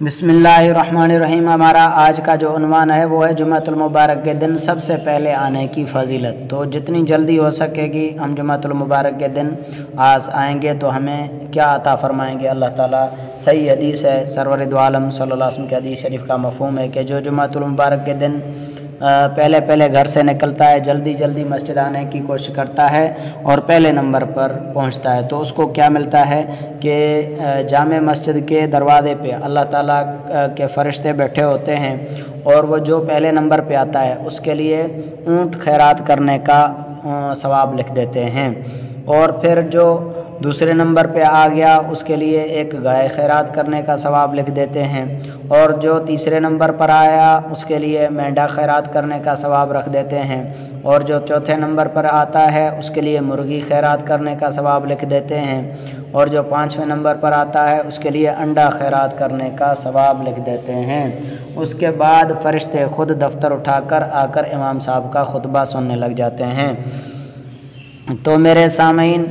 बिस्मिल्लाहिर्रहमानिर्रहीम। हमारा आज का जो उन्वान है वो है जुम्मतुल मुबारक के दिन सबसे पहले आने की फजीलत। तो जितनी जल्दी हो सकेगी हम जुम्मतुल मुबारक के दिन आज आएंगे तो हमें क्या अता फरमाएंगे अल्लाह ताला। सही हदीस है, सरवर दो आलम सल्लल्लाहु अलैहि वसल्लम के हदीस शरीफ का मफ़हूम है कि जो जुम्मतुल मुबारक के दिन पहले पहले घर से निकलता है, जल्दी जल्दी मस्जिद आने की कोशिश करता है और पहले नंबर पर पहुंचता है, तो उसको क्या मिलता है कि जामे मस्जिद के दरवाज़े पे अल्लाह ताला के फ़रिश्ते बैठे होते हैं और वो जो पहले नंबर पे आता है उसके लिए ऊँट खैरात करने का सवाब लिख देते हैं। और फिर जो दूसरे नंबर पे आ गया उसके लिए एक गाय खैरात करने का सवाब लिख देते हैं। और जो तीसरे नंबर पर आया उसके लिए मेंढा खैरात करने का सवाब रख देते हैं। और जो चौथे नंबर पर आता है उसके लिए मुर्गी खैरात करने का सवाब लिख देते हैं। और जो पाँचवें नंबर पर आता है उसके लिए अंडा खैरात करने का सवाब लिख देते हैं। उसके बाद फ़रिश्ते ख़ुद दफ्तर उठाकर आकर इमाम साहब का खुतबा सुनने लग जाते हैं। तो मेरे सामीन,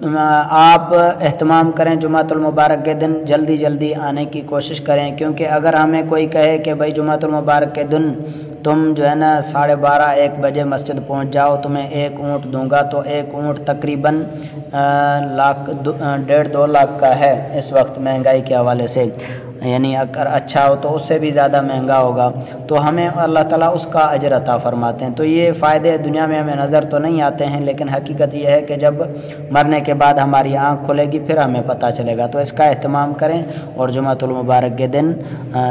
आप एहतमाम करें, जुम्मतुल मुबारक के दिन जल्दी जल्दी आने की कोशिश करें, क्योंकि अगर हमें कोई कहे कि भाई जुम्मतुल मुबारक के दिन तुम जो है ना 12:30-1 बजे मस्जिद पहुंच जाओ, तुम्हें एक ऊँट दूंगा, तो एक ऊँट तकरीबन 1.5-2 लाख का है इस वक्त महंगाई के हवाले से, यानी अगर अच्छा हो तो उससे भी ज़्यादा महंगा होगा। तो हमें अल्लाह ताला उसका अजर अता फरमाते हैं। तो ये फ़ायदे दुनिया में हमें नज़र तो नहीं आते हैं, लेकिन हकीकत ये है कि जब मरने के बाद हमारी आँख खुलेगी फिर हमें पता चलेगा। तो इसका एहतमाम करें और जुम्मतुल मुबारक के दिन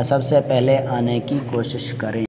सबसे पहले आने की कोशिश करें।